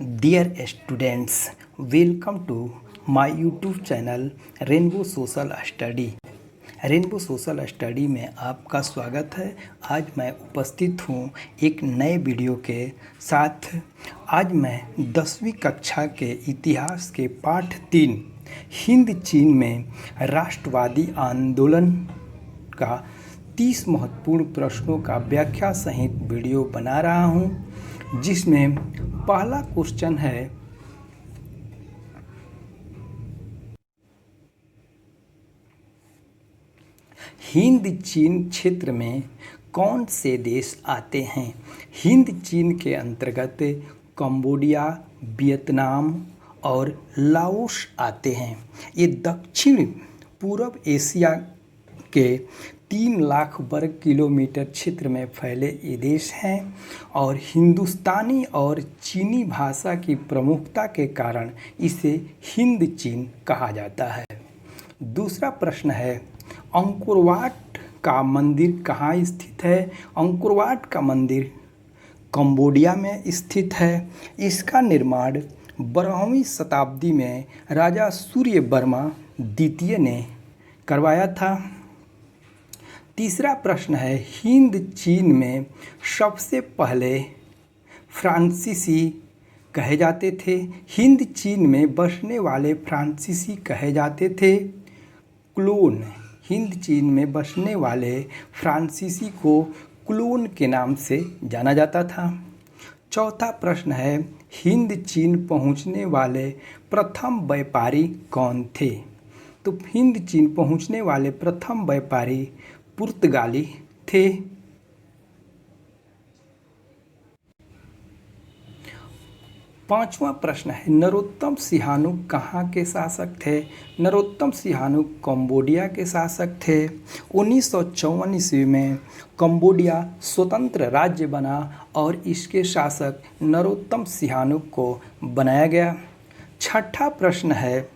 Dear students, welcome to my YouTube channel rainbow social study. Rainbow social study में आपका स्वागत है। आज मैं उपस्थित हूँ एक नए वीडियो के साथ। आज मैं 10वीं कक्षा के इतिहास के पाठ 3 हिंद चीन में राष्ट्रवादी आंदोलन का 30 महत्वपूर्ण प्रश्नों का व्याख्या सहित वीडियो बना रहा हूँ, जिसमें पहला क्वेश्चन है हिंद चीन क्षेत्र में कौन से देश आते हैं। हिंद चीन के अंतर्गत कंबोडिया, वियतनाम और लाओस आते हैं। ये दक्षिण पूर्व एशिया के 3 लाख वर्ग किलोमीटर क्षेत्र में फैले ये देश हैं और हिंदुस्तानी और चीनी भाषा की प्रमुखता के कारण इसे हिंद चीन कहा जाता है। दूसरा प्रश्न है, अंकोरवाट का मंदिर कहाँ स्थित है। अंकोरवाट का मंदिर कंबोडिया में स्थित है। इसका निर्माण 12वीं शताब्दी में राजा सूर्यवर्मा द्वितीय ने करवाया था। तीसरा प्रश्न है, हिंद चीन में सबसे पहले फ्रांसीसी कहे जाते थे। हिंद चीन में बसने वाले फ्रांसीसी कहे जाते थे क्लोन। हिंद चीन में बसने वाले फ्रांसीसी को क्लोन के नाम से जाना जाता था। चौथा प्रश्न है, हिंद चीन पहुंचने वाले प्रथम व्यापारी कौन थे। तो हिंद चीन पहुंचने वाले प्रथम व्यापारी पुर्तगाली थे। पांचवा प्रश्न है, नरोत्तम सिहानुक कहाँ के शासक थे। नरोत्तम सिहानुक कंबोडिया के शासक थे। 1954 ईस्वी में कंबोडिया स्वतंत्र राज्य बना और इसके शासक नरोत्तम सिहानुक को बनाया गया। छठा प्रश्न है,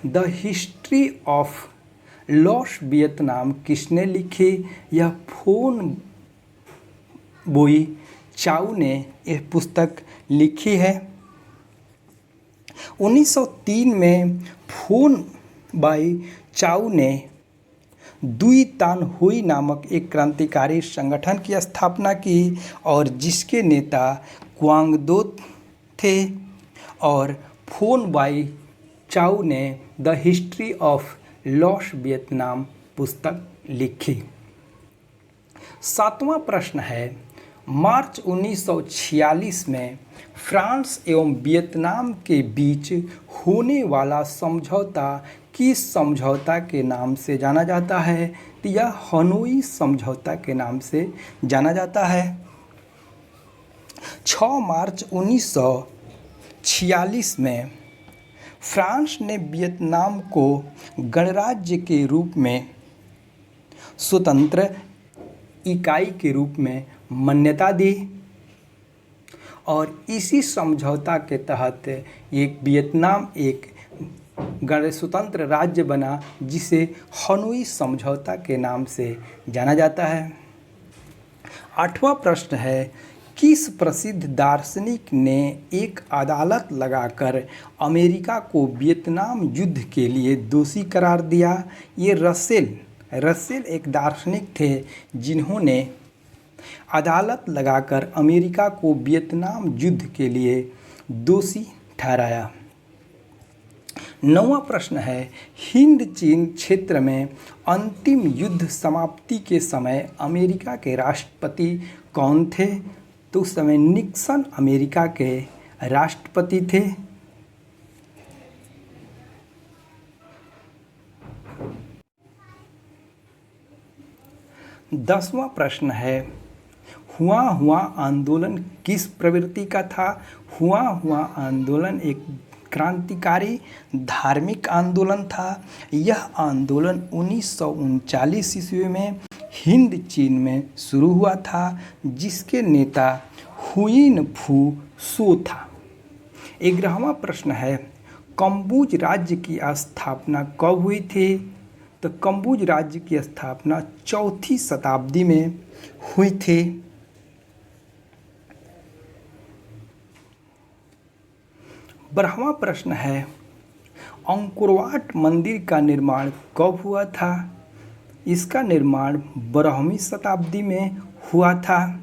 the history of loss Vietnam किसने लिखी। यह फोन बोई चाउ ने यह पुस्तक लिखी है। 1903 में फोन बाई चाउ ने दुई तान हुई नामक एक क्रांतिकारी संगठन की स्थापना की और जिसके नेता क्वांगदो थे, और फोन बाई चाउ ने the history of loss Vietnam पुस्तक लिखी। सातवां प्रश्न है, मार्च 1946 में फ्रांस एवं वियतनाम के बीच होने वाला समझौता किस समझौता के नाम से जाना जाता है। तो यह हनोई समझौता के नाम से जाना जाता है। 6 मार्च 1946 में फ्रांस ने वियतनाम को गणराज्य के रूप में स्वतंत्र इकाई के रूप में मान्यता दी और इसी समझौता के तहत एक वियतनाम एक स्वतंत्र राज्य बना, जिसे हनोई समझौता के नाम से जाना जाता है। 8वां प्रश्न है, किस प्रसिद्ध दार्शनिक ने एक अदालत लगाकर अमेरिका को वियतनाम युद्ध के लिए दोषी करार दिया। ये रसेल एक दार्शनिक थे जिन्होंने अदालत लगाकर अमेरिका को वियतनाम युद्ध के लिए दोषी ठहराया। 9वां प्रश्न है, हिंद चीन क्षेत्र में अंतिम युद्ध समाप्ति के समय अमेरिका के राष्ट्रपति कौन थे। तो उस समय निक्सन अमेरिका के राष्ट्रपति थे। 10वां प्रश्न है, हुआ आंदोलन किस प्रवृत्ति का था। हुआ आंदोलन एक क्रांतिकारी धार्मिक आंदोलन था। यह आंदोलन 1939 ईस्वी में हिंद चीन में शुरू हुआ था, जिसके नेता हुइन फू सो था। 11वां प्रश्न है, कंबुज राज्य की स्थापना कब हुई थी। तो कंबुज राज्य की स्थापना 4वीं शताब्दी में हुई थी। 12वां प्रश्न है, अंकोरवाट मंदिर का निर्माण कब हुआ था? इसका निर्माण 12वीं शताब्दी में हुआ था।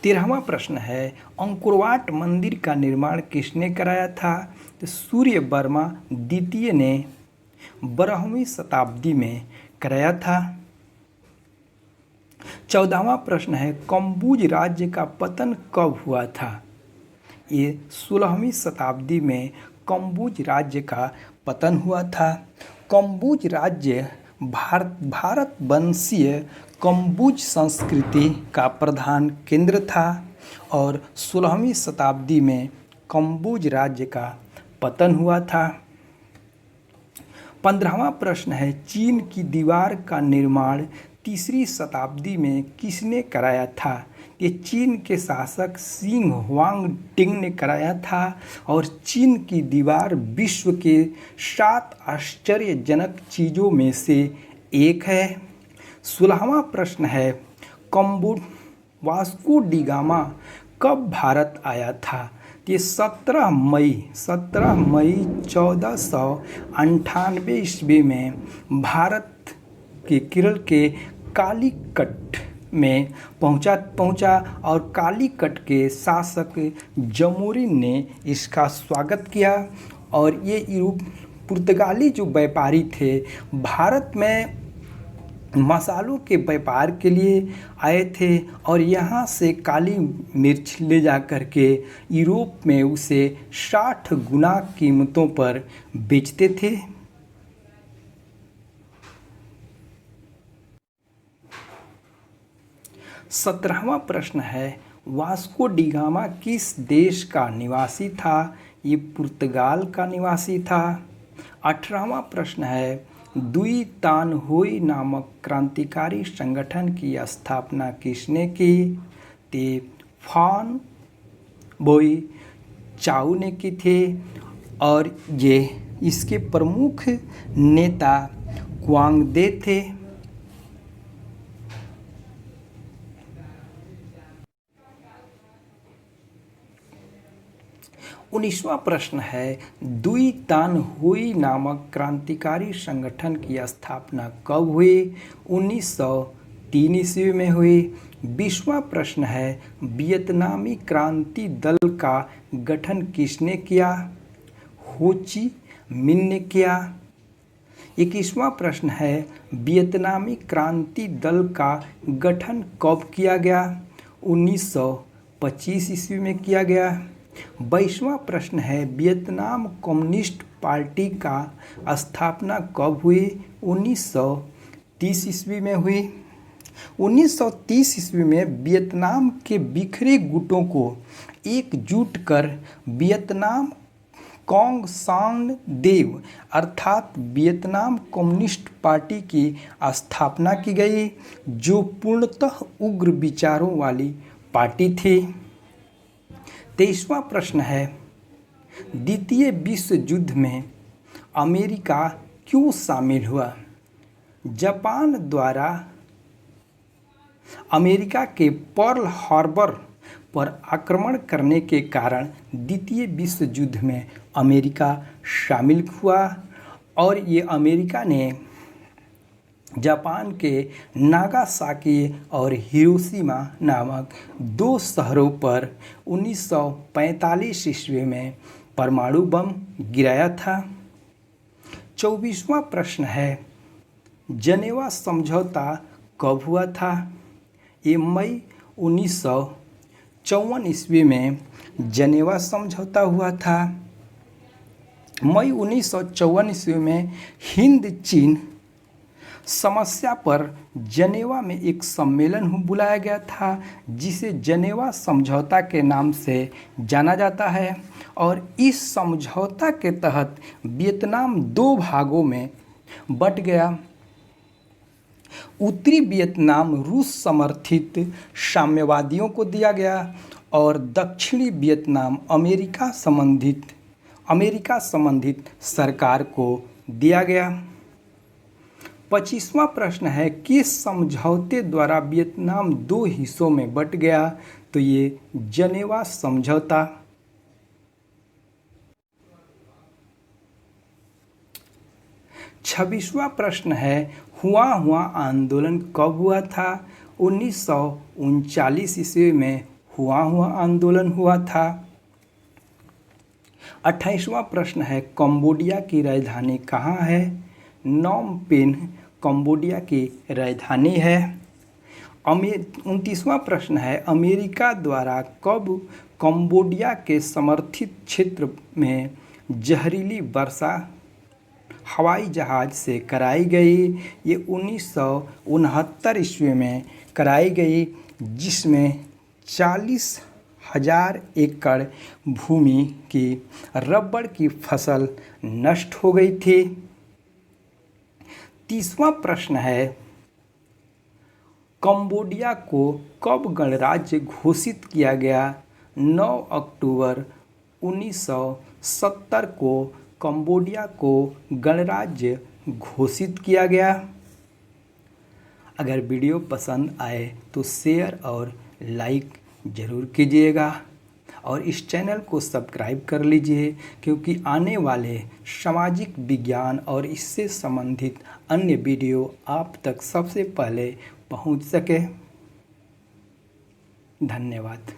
13वां प्रश्न है, अंकोरवाट मंदिर का निर्माण किसने कराया था? तो सूर्य वर्मा द्वितीय ने 12वीं शताब्दी में कराया था। 14वां प्रश्न है, कम्बुज राज्य का पतन कब हुआ था? ये 16वीं शताब्दी में कम्बुज राज्य का पतन हुआ था। कम्बुज राज्य भारत वंशीय कम्बुज संस्कृति का प्रधान केंद्र था और 16वीं शताब्दी में कम्बुज राज्य का पतन हुआ था। 15वां प्रश्न है, चीन की दीवार का निर्माण 3री शताब्दी में किसने कराया था? ये चीन के शासक शिंग हुआंगटिंग ने कराया था और चीन की दीवार विश्व के 7 आश्चर्यजनक चीज़ों में से एक है। 16वां प्रश्न है, वास्को डी गामा कब भारत आया था? ये 17 मई 1498 ईस्वी में भारत के केरल के कालीकट में पहुंचा और कालीकट के शासक जमोरिन ने इसका स्वागत किया और ये पुर्तगाली जो व्यापारी थे भारत में मसालों के व्यापार के लिए आए थे और यहाँ से काली मिर्च ले जा कर के यूरोप में उसे 60 गुना कीमतों पर बेचते थे। 17वां प्रश्न है, वास्को डी गामा किस देश का निवासी था? ये पुर्तगाल का निवासी था। 18वां प्रश्न है, दुई तान होई नामक क्रांतिकारी संगठन की स्थापना किसने की? ते फान बोई चाउ ने की थे और ये इसके प्रमुख नेता क्वांगदे थे। 19वां प्रश्न है, दुई तान हुई नामक क्रांतिकारी संगठन की स्थापना कब हुई? 1903 ईस्वी में हुई। 20वां प्रश्न है, वियतनामी क्रांति दल का गठन किसने किया? हो ची मिन ने किया। 21वां प्रश्न है, वियतनामी क्रांति दल का गठन कब किया गया? 1925 ईस्वी में किया गया। 22वां प्रश्न है, वियतनाम कम्युनिस्ट पार्टी का स्थापना कब हुई? 1930 ईस्वी में हुई। 1930 ईस्वी में वियतनाम के बिखरे गुटों को एकजुट कर वियतनाम कोंग सान देव अर्थात वियतनाम कम्युनिस्ट पार्टी की स्थापना की गई जो पूर्णतः उग्र विचारों वाली पार्टी थी। 23वां प्रश्न है, द्वितीय विश्व युद्ध में अमेरिका क्यों शामिल हुआ? जापान द्वारा अमेरिका के पर्ल हार्बर पर आक्रमण करने के कारण द्वितीय विश्व युद्ध में अमेरिका शामिल हुआ और ये अमेरिका ने जापान के नागासाकी और हिरोशिमा नामक 2 शहरों पर 1945 ईस्वी में परमाणु बम गिराया था। 24वां प्रश्न है, जनेवा समझौता कब हुआ था? ये मई 1954 ईस्वी में जनेवा समझौता हुआ था। मई 1954 ईस्वी में हिंद चीन समस्या पर जनेवा में एक सम्मेलन बुलाया गया था जिसे जनेवा समझौता के नाम से जाना जाता है और इस समझौता के तहत वियतनाम 2 भागों में बंट गया। उत्तरी वियतनाम रूस समर्थित साम्यवादियों को दिया गया और दक्षिणी वियतनाम अमेरिका संबंधित सरकार को दिया गया। 25वां प्रश्न है, किस समझौते द्वारा वियतनाम 2 हिस्सों में बंट गया? तो ये जनेवा समझौता। 26वां प्रश्न है, हुआ आंदोलन कब हुआ था? 1939 ईस्वी में हुआ आंदोलन हुआ था। 28वां प्रश्न है, कंबोडिया की राजधानी कहाँ है? नोम पेन कंबोडिया की राजधानी है। 29वां प्रश्न है, अमेरिका द्वारा कब कंबोडिया के समर्थित क्षेत्र में जहरीली वर्षा हवाई जहाज से कराई गई? ये 1969 ईस्वी में कराई गई, जिसमें 40,000 एकड़ भूमि की रबड़ की फसल नष्ट हो गई थी। 30वां प्रश्न है, कंबोडिया को कब गणराज्य घोषित किया गया? 9 अक्टूबर 1970 को कंबोडिया को गणराज्य घोषित किया गया। अगर वीडियो पसंद आए तो शेयर और लाइक ज़रूर कीजिएगा और इस चैनल को सब्सक्राइब कर लीजिए, क्योंकि आने वाले सामाजिक विज्ञान और इससे संबंधित अन्य वीडियो आप तक सबसे पहले पहुंच सके। धन्यवाद।